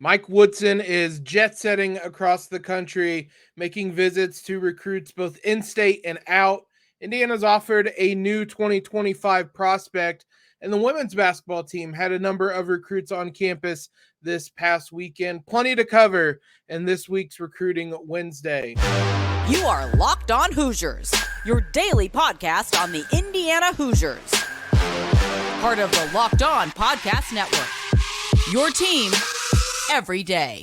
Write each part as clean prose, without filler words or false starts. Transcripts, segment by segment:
Mike Woodson is jet setting across the country, making visits to recruits both in-state and out. Indiana's offered a new 2025 prospect, and the women's basketball team had a number of recruits on campus this past weekend. Plenty to cover in this week's Recruiting Wednesday. You are Locked On Hoosiers, your daily podcast on the Indiana Hoosiers. Part of the Locked On Podcast Network, your team every day.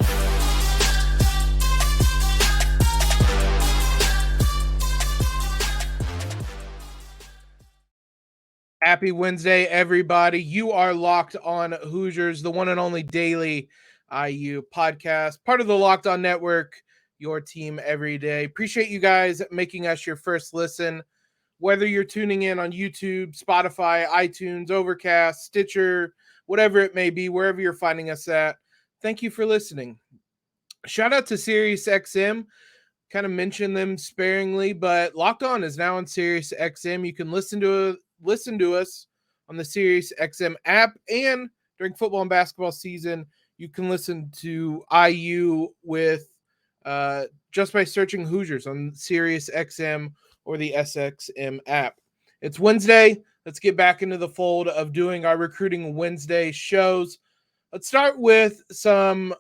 Happy Wednesday, everybody. You are Locked On Hoosiers, the one and only daily IU podcast, part of the Locked On Network, your team every day. Appreciate you guys making us your first listen, whether you're tuning in on YouTube, Spotify, iTunes, Overcast, Stitcher, whatever it may be, wherever you're finding us at. Thank you for listening. Shout out to SiriusXM. Kind of mentioned them sparingly, but Locked On is now on SiriusXM. You can listen to us on the SiriusXM app, and during football and basketball season, you can listen to IU with just by searching Hoosiers on SiriusXM or the SXM app. It's Wednesday. Let's get back into the fold of doing our Recruiting Wednesday shows. Let's start with some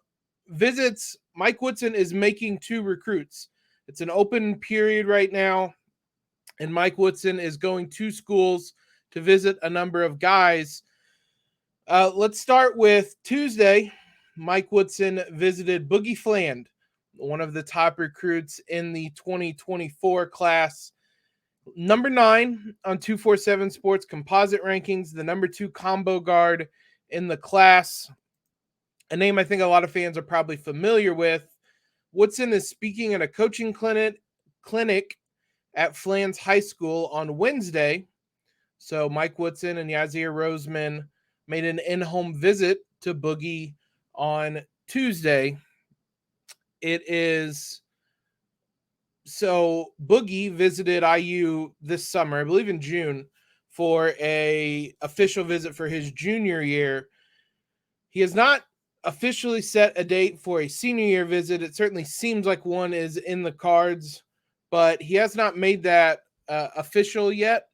visits. Mike Woodson is making 2 recruits. It's an open period right now, and Mike Woodson is going to schools to visit a number of guys. Let's start with Tuesday. Mike Woodson visited Boogie Fland, one of the top recruits in the 2024 class. Number 9 on 247 Sports composite rankings, the number 2 combo guard in the class, a name I think a lot of fans are probably familiar with. Woodson is speaking at a coaching clinic at Fland's High School on Wednesday. So Mike Woodson and Yazir Roseman made an in-home visit to Boogie on Tuesday. So Boogie visited IU this summer, I believe in June, for a official visit for his junior year. He has not officially set a date for a senior year visit. It certainly seems like one is in the cards, but he has not made that official yet.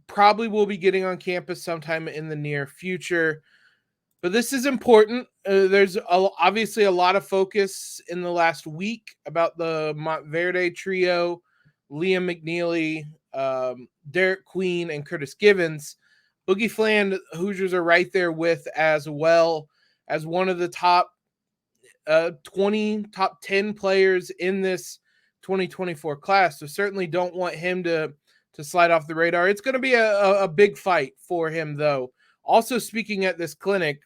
Probably will be getting on campus sometime in the near future. But this is important. There's obviously a lot of focus in the last week about the Montverde trio, Liam McNeely, Derek Queen, and Curtis Givens. Boogie Fland Hoosiers are right there with, as well as one of the top 20, top 10 players in this 2024 class. So certainly don't want him to slide off the radar. It's going to be a big fight for him, though. Also speaking at this clinic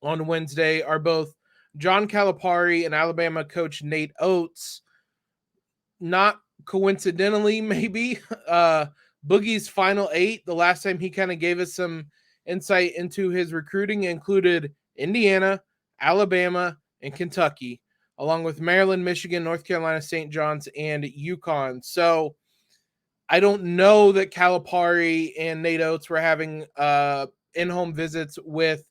on Wednesday are both John Calipari and Alabama coach Nate Oates. Not coincidentally, maybe, Boogie's final 8, the last time he kind of gave us some insight into his recruiting, included Indiana, Alabama, and Kentucky, along with Maryland, Michigan, North Carolina, St. John's, and UConn. So I don't know that Calipari and Nate Oates were having in-home visits with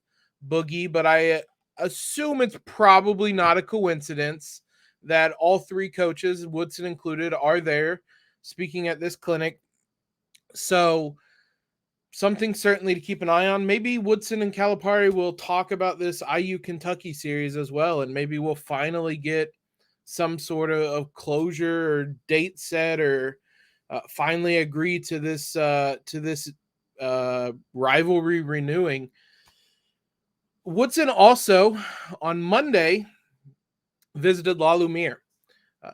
Boogie, but I assume it's probably not a coincidence that all 3 coaches, Woodson included, are there speaking at this clinic. So something certainly to keep an eye on. Maybe Woodson and Calipari will talk about this IU Kentucky series as well, and maybe we'll finally get some sort of closure or date set, or finally agree to this rivalry renewing. Woodson also on Monday visited Lumiere.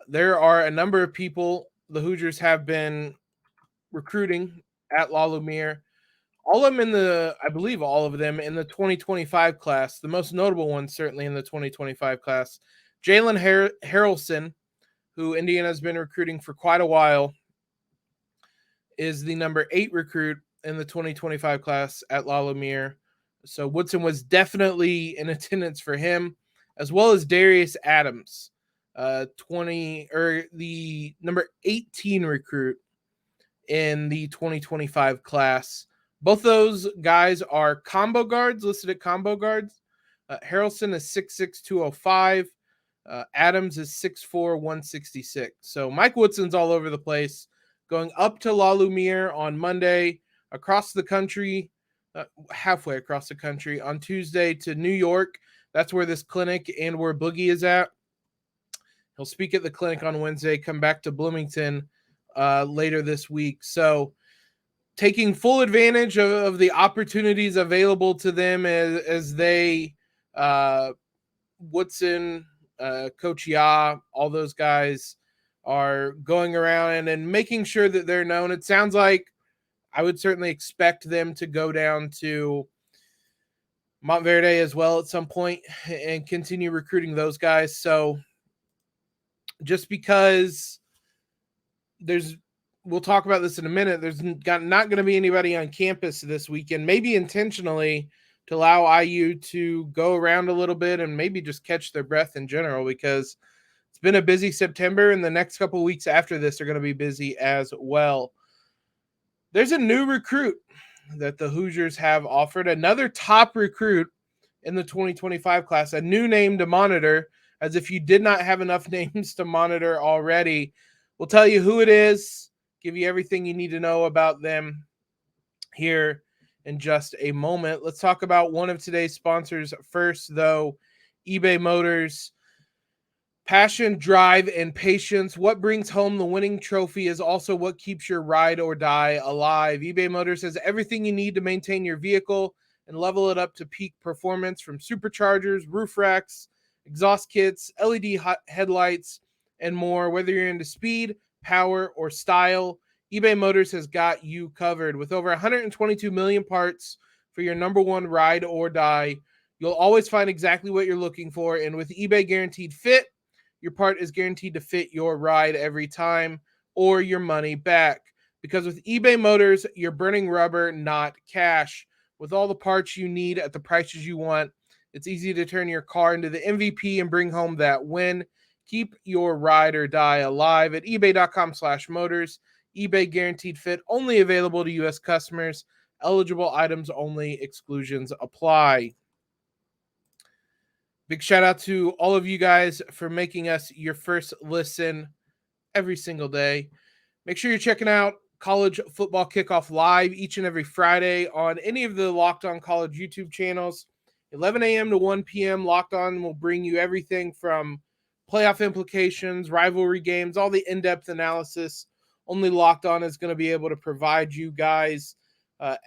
There are a number of people the Hoosiers have been recruiting at Lumiere. All of them I believe all of them in the 2025 class. The most notable ones certainly in the 2025 class. Jalen Haralson, who Indiana has been recruiting for quite a while, is the number 8 recruit in the 2025 class at Lumiere. So Woodson was definitely in attendance for him, as well as Darius Adams, the number 18 recruit in the 2025 class. Both those guys are combo guards, listed at combo guards. Haralson is 6'6", 205. Adams is 6'4", 166. So Mike Woodson's all over the place, going up to La Lumiere on Monday, across the country, halfway across the country, on Tuesday to New York. That's where this clinic and where Boogie is at. He'll speak at the clinic on Wednesday, come back to Bloomington later this week. So taking full advantage of the opportunities available to them as they, Woodson, Coach Ya, all those guys are going around and making sure that they're known. It sounds like I would certainly expect them to go down to Montverde as well at some point and continue recruiting those guys. So just because we'll talk about this in a minute, there's not going to be anybody on campus this weekend, maybe intentionally to allow IU to go around a little bit and maybe just catch their breath in general, because it's been a busy September and the next couple of weeks after this are going to be busy as well. There's a new recruit that the Hoosiers have offered, another top recruit in the 2025 class, a new name to monitor, as if you did not have enough names to monitor already. We'll tell you who it is, give you everything you need to know about them here in just a moment. Let's talk about one of today's sponsors first, though. eBay Motors. Passion, drive, and patience. What brings home the winning trophy is also what keeps your ride or die alive. eBay Motors has everything you need to maintain your vehicle and level it up to peak performance, from superchargers, roof racks, exhaust kits, LED headlights, and more. Whether you're into speed, power, or style, eBay Motors has got you covered. With over 122 million parts for your number one ride or die, you'll always find exactly what you're looking for. And with eBay Guaranteed Fit, your part is guaranteed to fit your ride every time, or your money back. Because with eBay Motors, you're burning rubber, not cash. With all the parts you need at the prices you want, it's easy to turn your car into the MVP and bring home that win. Keep your ride or die alive at ebay.com/motors. eBay Guaranteed Fit, only available to U.S. customers. Eligible items only. Exclusions apply. Big shout out to all of you guys for making us your first listen every single day. Make sure you're checking out College Football Kickoff live each and every Friday on any of the Locked On College YouTube channels. 11 a.m. to 1 p.m. Locked On will bring you everything from playoff implications, rivalry games, all the in-depth analysis. Only Locked On is going to be able to provide you guys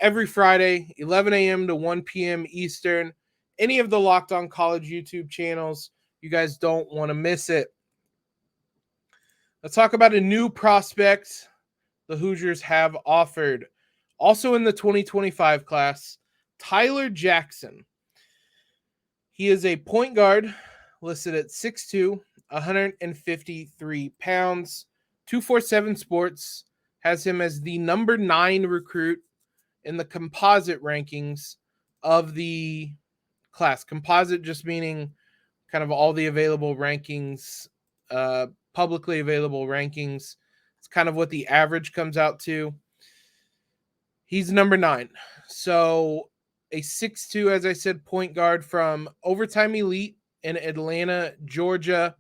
every Friday, 11 a.m. to 1 p.m. Eastern. Any of the Locked On College YouTube channels, you guys don't want to miss it. Let's talk about a new prospect the Hoosiers have offered. Also in the 2025 class, Tyler Jackson. He is a point guard listed at 6'2", 153 pounds. 247 Sports has him as the number 9 recruit in the composite rankings of the class. Composite just meaning kind of all the available rankings, publicly available rankings. It's kind of what the average comes out to. He's number 9. So a 6'2", as I said, point guard from Overtime Elite in Atlanta, Georgia.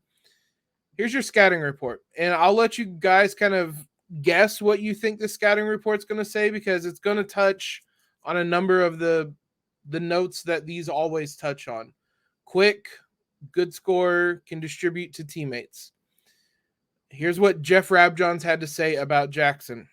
Here's your scouting report. And I'll let you guys kind of guess what you think the scouting report's going to say, because it's going to touch on a number of the notes that these always touch on. Quick, good scorer, can distribute to teammates. Here's what Jeff Rabjohns had to say about Jackson.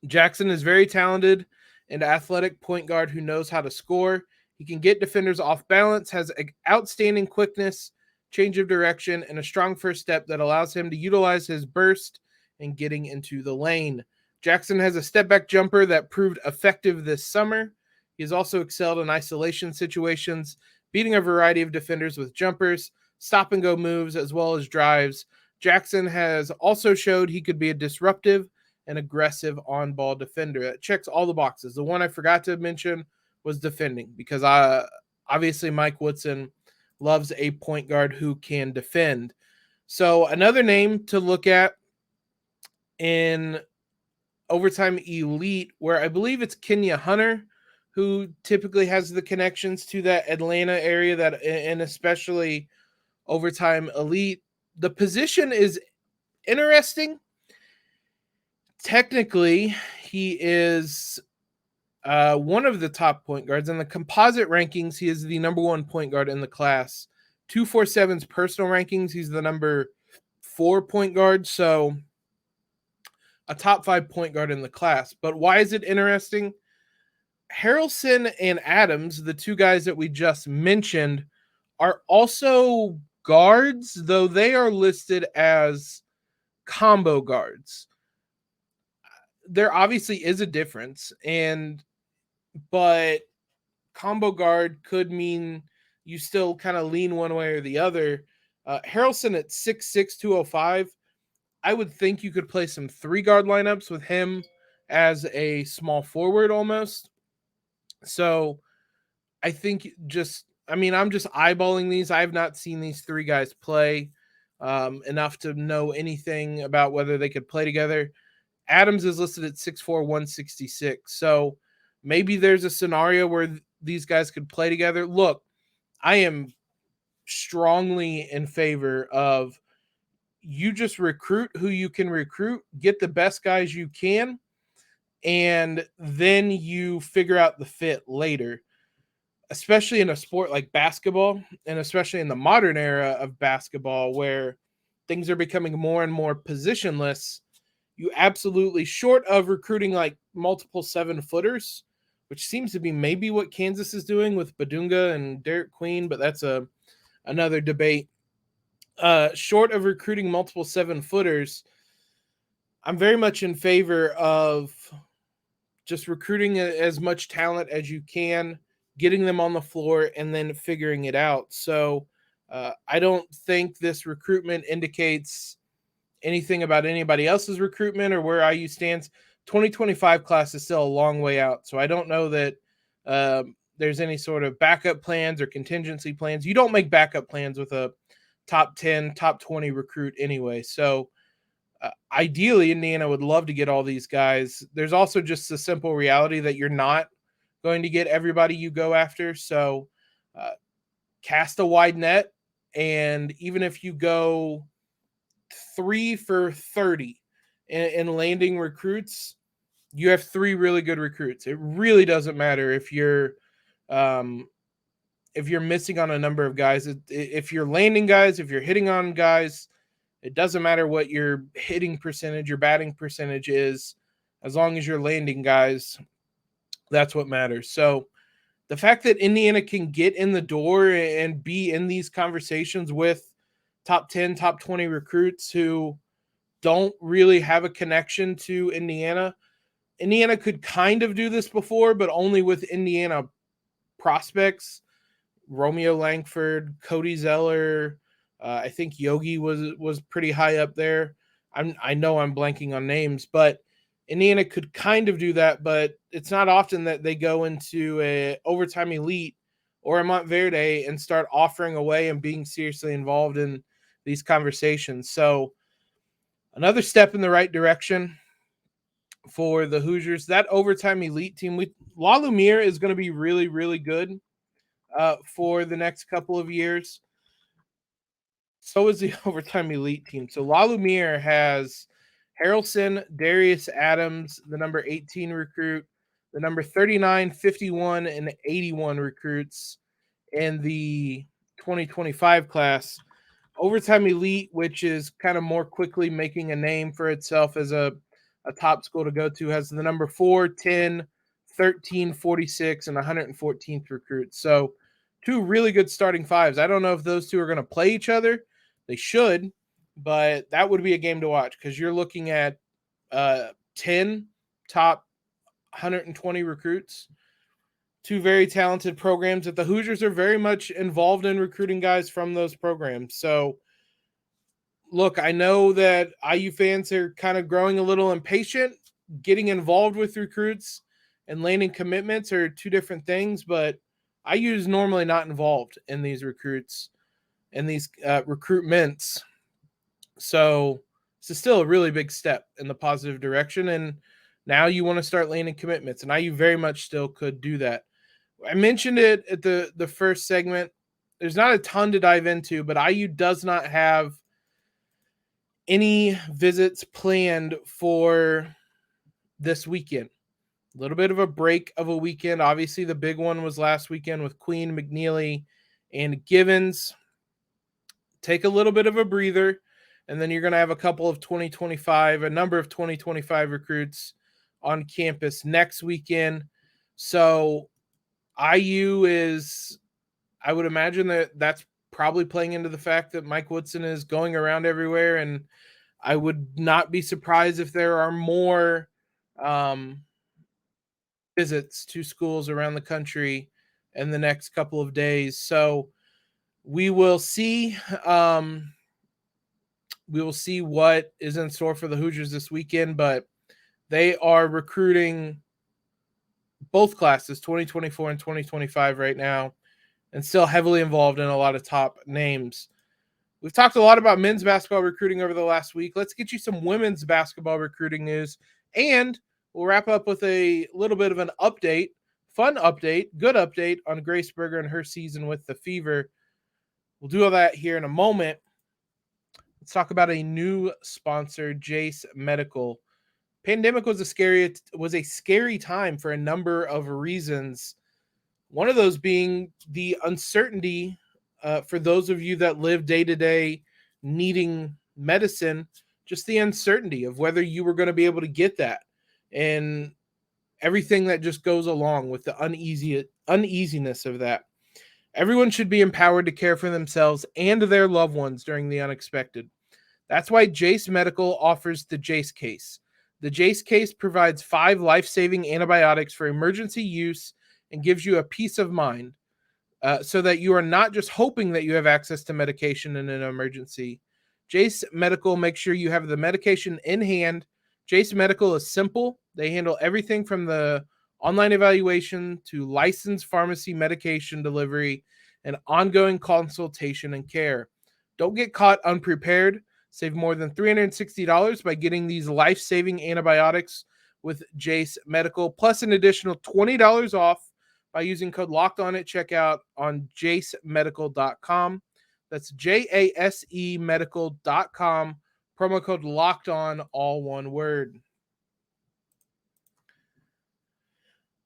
Jackson is very talented and athletic point guard who knows how to score. He can get defenders off balance, has outstanding quickness, change of direction, and a strong first step that allows him to utilize his burst in getting into the lane. Jackson has a step-back jumper that proved effective this summer. He has also excelled in isolation situations, beating a variety of defenders with jumpers, stop-and-go moves, as well as drives. Jackson has also showed he could be a disruptive and aggressive on-ball defender. That checks all the boxes. The one I forgot to mention was defending, because obviously Mike Woodson loves a point guard who can defend. So another name to look at in Overtime Elite, where I believe it's Kenya Hunter, who typically has the connections to that Atlanta area, that, and especially overtime elite. The position is interesting. Technically, he is one of the top point guards. In the composite rankings, he is the number 1 point guard in the class. 247's personal rankings, he's the number 4 point guard. So a top 5 point guard in the class. But why is it interesting? Haralson and Adams, the two guys that we just mentioned, are also guards, though they are listed as combo guards. There obviously is a difference, but combo guard could mean you still kind of lean one way or the other. Haralson at 6'6", 205, I would think you could play some 3-guard lineups with him as a small forward almost. So I think I'm just eyeballing these. I have not seen these 3 guys play enough to know anything about whether they could play together. Adams is listed at 6'4", 166. So maybe there's a scenario where these guys could play together. Look, I am strongly in favor of you just recruit who you can recruit, get the best guys you can, and then you figure out the fit later, especially in a sport like basketball, and especially in the modern era of basketball where things are becoming more and more positionless. You absolutely, short of recruiting like multiple 7-footers, which seems to be maybe what Kansas is doing with Badunga and Derek Queen, but that's another debate. Short of recruiting multiple 7-footers, I'm very much in favor of just recruiting as much talent as you can, getting them on the floor, and then figuring it out. So I don't think this recruitment indicates anything about anybody else's recruitment or where IU stands. 2025 class is still a long way out, so I don't know that there's any sort of backup plans or contingency plans. You don't make backup plans with a top 10, top 20 recruit anyway. So ideally, Indiana would love to get all these guys. There's also just the simple reality that you're not going to get everybody you go after. So cast a wide net, and even if you go 3 for 30 in landing recruits, you have 3 really good recruits. It really doesn't matter if you're missing on a number of guys. If you're landing guys, if you're hitting on guys, it doesn't matter what your hitting percentage, your batting percentage is, as long as you're landing guys, that's what matters. So the fact that Indiana can get in the door and be in these conversations with top 10, top 20 recruits who don't really have a connection to Indiana. Indiana could kind of do this before, but only with Indiana prospects. Romeo Langford, Cody Zeller, I think Yogi was pretty high up there. I know I'm blanking on names, but Indiana could kind of do that, but it's not often that they go into a overtime elite or a Montverde and start offering away and being seriously involved in these conversations. So another step in the right direction for the Hoosiers. That overtime elite team, La Lumiere is going to be really, really good for the next couple of years. So is the overtime elite team. So La Lumiere has Haralson, Darius, Adams, the number 18 recruit, the number 39, 51, and 81 recruits in the 2025 class. Overtime elite, which is kind of more quickly making a name for itself as a top school to go to, has the number 4, 10, 13, 46, and 114th recruits. So 2 really good starting 5s. I don't know if those 2 are going to play each other. They should, but that would be a game to watch because you're looking at 10 top 120 recruits. 2 very talented programs that the Hoosiers are very much involved in recruiting guys from those programs. So, look, I know that IU fans are kind of growing a little impatient. Getting involved with recruits and landing commitments are 2 different things, but IU is normally not involved in these recruits and these recruitments. So this is still a really big step in the positive direction. And now you want to start landing commitments, and IU very much still could do that. I mentioned it at the first segment. There's not a ton to dive into, but IU does not have any visits planned for this weekend. A little bit of a break of a weekend. Obviously, the big one was last weekend with Queen, McNeely, and Givens. Take a little bit of a breather, and then you're going to have a number of 2025 recruits on campus next weekend. So IU is, I would imagine that's probably playing into the fact that Mike Woodson is going around everywhere, and I would not be surprised if there are more visits to schools around the country in the next couple of days. So we will see. We will see what is in store for the Hoosiers this weekend, but they are recruiting both classes, 2024 and 2025 right now, and still heavily involved in a lot of top names. We've talked a lot about men's basketball recruiting over the last week. Let's get you some women's basketball recruiting news, and we'll wrap up with a little bit of an update, fun update, good update on Grace Berger and her season with the Fever. We'll do all that here in a moment. Let's talk about a new sponsor, Jace Medical. Pandemic was a scary time for a number of reasons. One of those being the uncertainty for those of you that live day to day needing medicine, just the uncertainty of whether you were going to be able to get that and everything that just goes along with the uneasiness of that. Everyone should be empowered to care for themselves and their loved ones during the unexpected. That's why Jace Medical offers the Jace case. The Jace case provides 5 life-saving antibiotics for emergency use and gives you a peace of mind so that you are not just hoping that you have access to medication in an emergency. Jace Medical makes sure you have the medication in hand. Jace Medical is simple. They handle everything from the online evaluation to licensed pharmacy medication delivery and ongoing consultation and care. Don't get caught unprepared. Save more than $360 by getting these life-saving antibiotics with Jace Medical, plus an additional $20 off by using code LOCKEDON at checkout on jacemedical.com. That's JASE medical.com. Promo code LOCKEDON, all one word.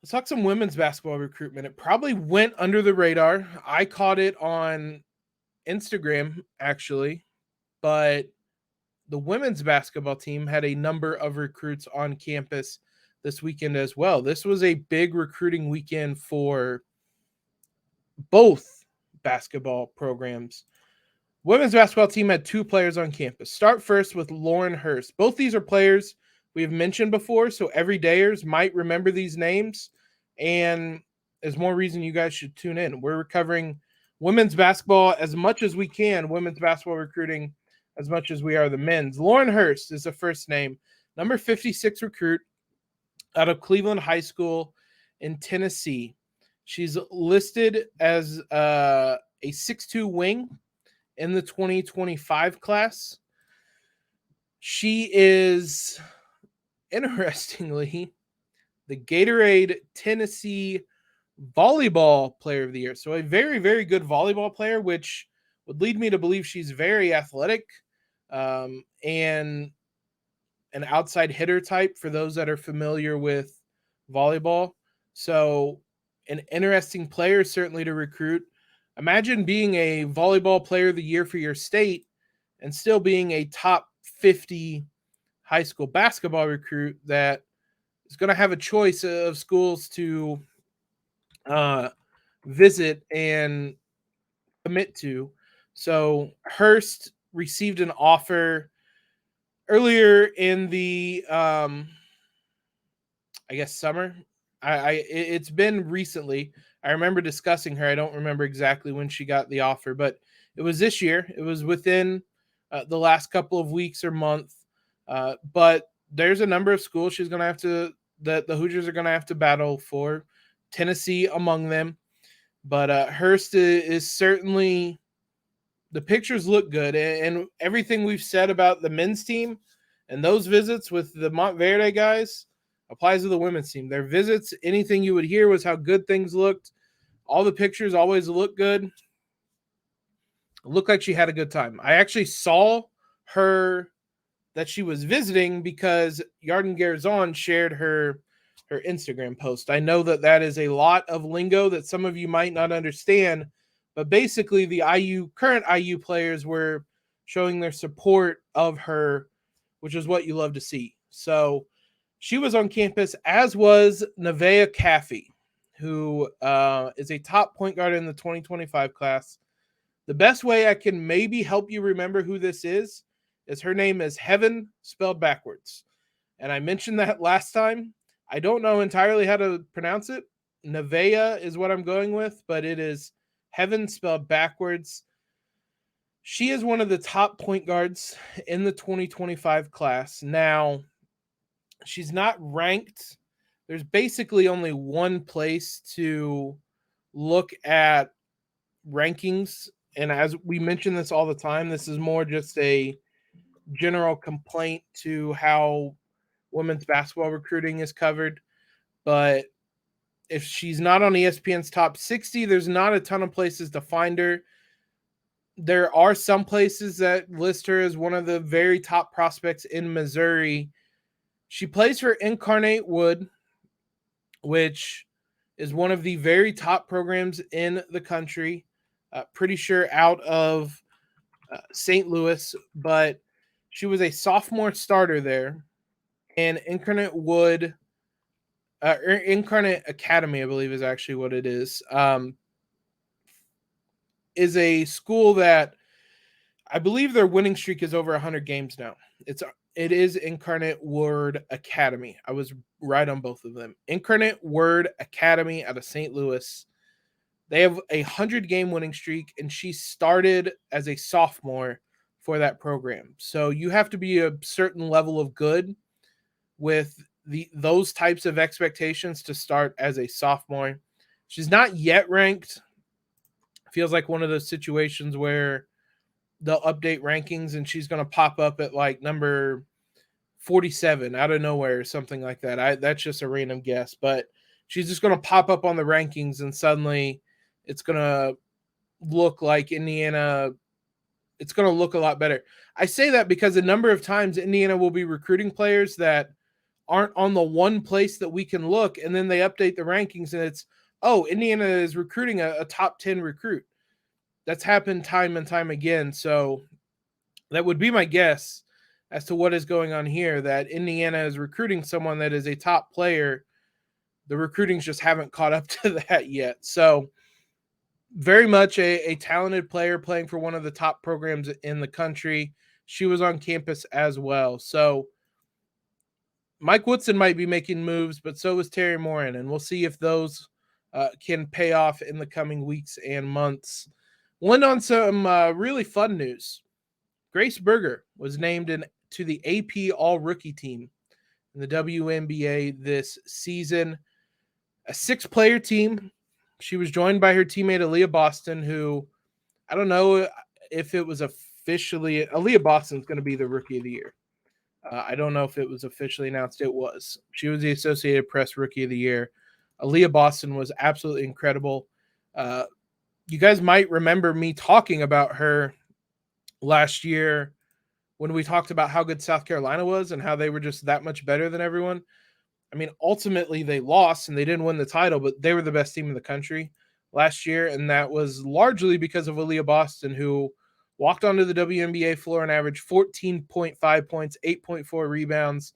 Let's talk some women's basketball recruitment. It probably went under the radar. I caught it on Instagram, actually. But the women's basketball team had a number of recruits on campus this weekend as well. This was a big recruiting weekend for both basketball programs. Women's basketball team had 2 players on campus. Start first with Lauren Hurst. Both these are players we have mentioned before, so everydayers might remember these names, and there's more reason you guys should tune in. We're covering women's basketball as much as we can, women's basketball recruiting as much as we are the men's. Lauren Hurst is the first name, number 56 recruit out of Cleveland High School in Tennessee. She's listed as a 6'2" wing in the 2025 class. She is, interestingly, the Gatorade Tennessee Volleyball Player of the Year. So a very, very good volleyball player, which would lead me to believe she's very athletic and an outside hitter type for those that are familiar with volleyball. So an interesting player certainly to recruit. Imagine being a volleyball player of the year for your state and still being a top 50 high school basketball recruit that is going to have a choice of schools to visit and commit to. So Hearst received an offer earlier in the summer. It's been recently. I remember discussing her. I don't remember exactly when she got the offer, but it was this year. It was within the last couple of weeks or month. But there's a number of schools she's going to have to, that the Hoosiers are going to have to battle for, Tennessee among them. But Hearst is certainly, the pictures look good, and everything we've said about the men's team and those visits with the Montverde guys applies to the women's team. Their visits, anything you would hear was how good things looked, All the pictures always look good. Looked like she had a good time. I actually saw her that she was visiting because Yarden Garzon shared her Instagram post. I know that is a lot of lingo that some of you might not understand, but basically the current IU players were showing their support of her, which is what you love to see. So she was on campus, as was Nevaeh Caffey, who is a top point guard in the 2025 class. The best way I can maybe help you remember who this is her name is Heaven spelled backwards. And I mentioned that last time. I don't know entirely how to pronounce it. Nevaeh is what I'm going with, but it is Heaven spelled backwards. She is one of the top point guards in the 2025 class. Now, she's not ranked. There's basically only one place to look at rankings. And as we mention this all the time, this is more just a general complaint to how women's basketball recruiting is covered. But if she's not on ESPN's top 60, there's not a ton of places to find her. There are some places that list her as one of the very top prospects in Missouri. She plays for Incarnate Wood, which is one of the very top programs in the country. Pretty sure out of St. Louis, but she was a sophomore starter there. And Incarnate Wood, Incarnate Academy, I believe is actually what it is a school that I believe their winning streak is over 100 games now. It is Incarnate Word Academy. I was right on both of them. Incarnate Word Academy out of St. Louis. They have a 100-game winning streak, and she started as a sophomore for that program. So you have to be a certain level of good with those types of expectations to start as a sophomore. She's not yet ranked. Feels like one of those situations where they'll update rankings and she's going to pop up at like number 47 out of nowhere or something like that. That's just a random guess, but she's just going to pop up on the rankings and suddenly it's going to look like Indiana. It's going to look a lot better. I say that because a number of times Indiana will be recruiting players that aren't on the one place that we can look, and then they update the rankings and it's, oh, Indiana is recruiting a top 10 recruit. That's happened time and time again. So that would be my guess as to what is going on here, that Indiana is recruiting someone that is a top player. The recruitings just haven't caught up to that yet. So very much a talented player playing for one of the top programs in the country. She was on campus as well. So Mike Woodson might be making moves, but so is Teri Moren, and we'll see if those can pay off in the coming weeks and months. Went on some really fun news. Grace Berger was named to the AP All-Rookie team in the WNBA this season. A 6-player team. She was joined by her teammate Aaliyah Boston, who I don't know if it was officially – Aaliyah Boston's going to be the Rookie of the Year. I don't know if it was officially announced. It was. She was the Associated Press Rookie of the Year. Aaliyah Boston was absolutely incredible. You guys might remember me talking about her last year when we talked about how good South Carolina was and how they were just that much better than everyone. I mean, ultimately they lost and they didn't win the title, but they were the best team in the country last year, and that was largely because of Aaliyah Boston, who walked onto the WNBA floor and averaged 14.5 points, 8.4 rebounds,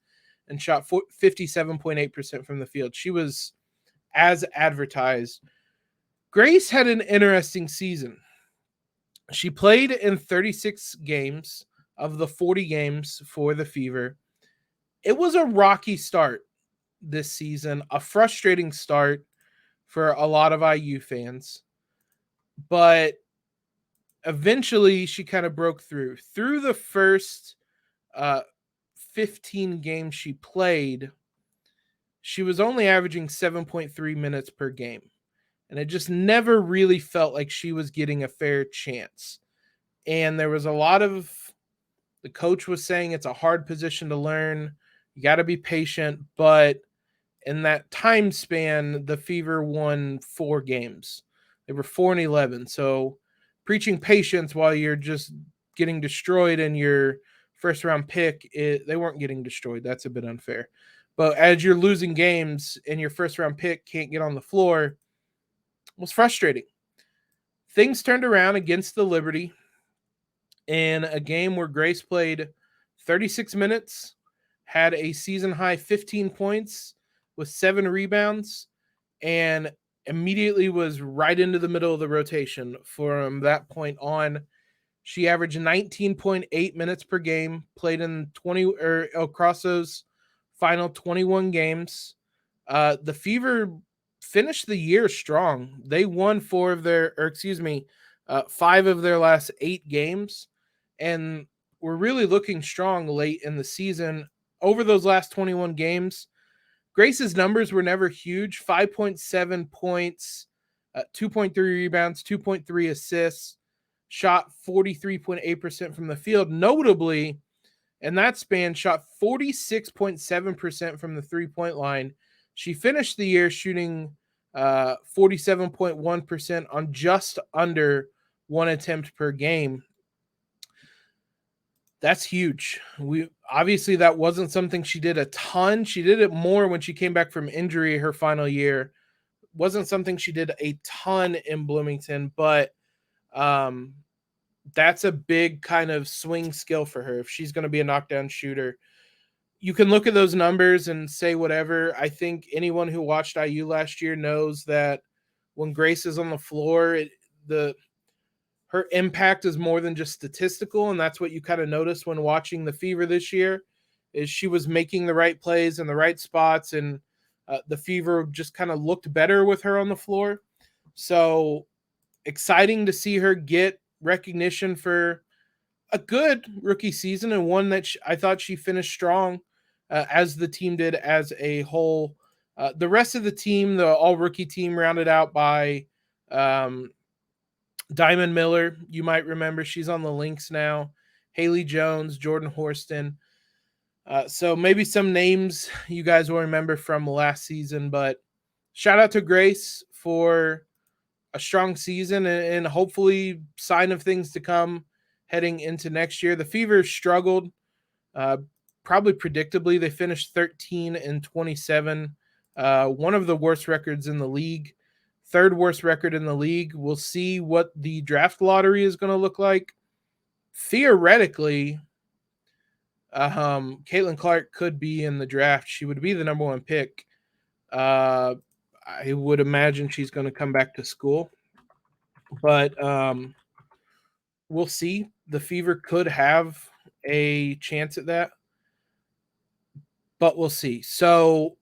and shot 57.8% from the field. She was as advertised. Grace had an interesting season. She played in 36 games of the 40 games for the Fever. It was a rocky start this season, a frustrating start for a lot of IU fans. But eventually she kind of broke through. Through the first 15 games she played, she was only averaging 7.3 minutes per game. And it just never really felt like she was getting a fair chance. And there was a lot of, the coach was saying it's a hard position to learn. You got to be patient. But in that time span, the Fever won 4 games. They were 4-11. So preaching patience while you're just getting destroyed in your first round pick, they weren't getting destroyed. That's a bit unfair. But as you're losing games and your first round pick can't get on the floor, it was frustrating. Things turned around against the Liberty in a game where Grace played 36 minutes, had a season high 15 points with 7 rebounds, and immediately was right into the middle of the rotation from that point on. She averaged 19.8 minutes per game, played in across those final 21 games. The Fever finished the year strong. They won 5 of their last 8 games, and were really looking strong late in the season. Over those last 21 games, Grace's numbers were never huge. 5.7 points, 2.3 rebounds, 2.3 assists, shot 43.8% from the field. Notably, in that span, shot 46.7% from the three-point line. She finished the year shooting 47.1% on just under 1 attempt per game. That's huge. Obviously that wasn't something she did a ton. She did it more when she came back from injury her final year. Wasn't something she did a ton in Bloomington, but that's a big kind of swing skill for her if she's going to be a knockdown shooter. You can look at those numbers and say whatever. I think anyone who watched IU last year knows that when Grace is on the floor, her impact is more than just statistical, and that's what you kind of notice when watching the Fever this year, is she was making the right plays in the right spots, and the Fever just kind of looked better with her on the floor. So exciting to see her get recognition for a good rookie season, and one that I thought she finished strong, as the team did as a whole. The rest of the team, the all-rookie team, rounded out by Diamond Miller, you might remember. She's on the Lynx now. Haley Jones, Jordan Horston. So maybe some names you guys will remember from last season, but shout out to Grace for a strong season and hopefully sign of things to come heading into next year. The Fever struggled, probably predictably. They finished 13-27, one of the worst records in the league. 3rd worst record in the league. We'll see what the draft lottery is going to look like. Theoretically, Caitlin Clark could be in the draft. She would be the number 1 pick. I would imagine she's going to come back to school. But we'll see. The Fever could have a chance at that. But we'll see. So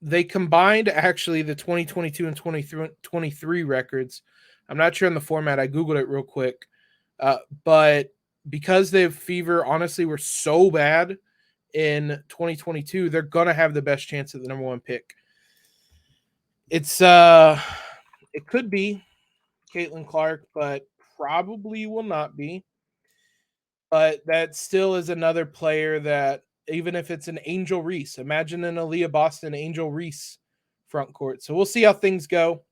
they combined actually the 2022 and 2023 records. I'm not sure on the format. I Googled it real quick. But because the Fever honestly were so bad in 2022, they're going to have the best chance at the number 1 pick. It could be Caitlin Clark, but probably will not be. But that still is another player that, even if it's an Angel Reese, imagine an Aaliyah Boston Angel Reese front court. So we'll see how things go,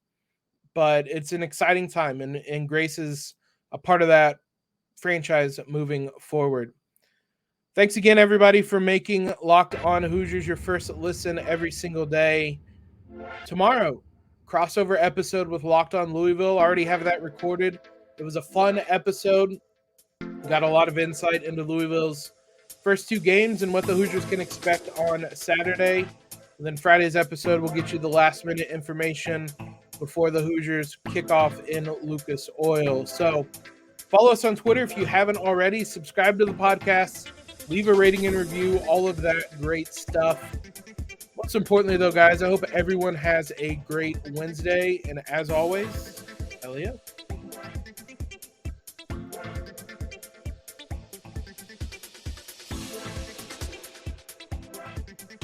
but it's an exciting time, and Grace is a part of that franchise moving forward. Thanks again, everybody, for making Locked On Hoosiers your first listen every single day. Tomorrow, crossover episode with Locked On Louisville. I already have that recorded. It was a fun episode. Got a lot of insight into Louisville's first 2 games and what the Hoosiers can expect on Saturday. And then Friday's episode will get you the last-minute information before the Hoosiers kick off in Lucas Oil. So follow us on Twitter if you haven't already. Subscribe to the podcast. Leave a rating and review. All of that great stuff. Most importantly, though, guys, I hope everyone has a great Wednesday. And as always, Aaliyah.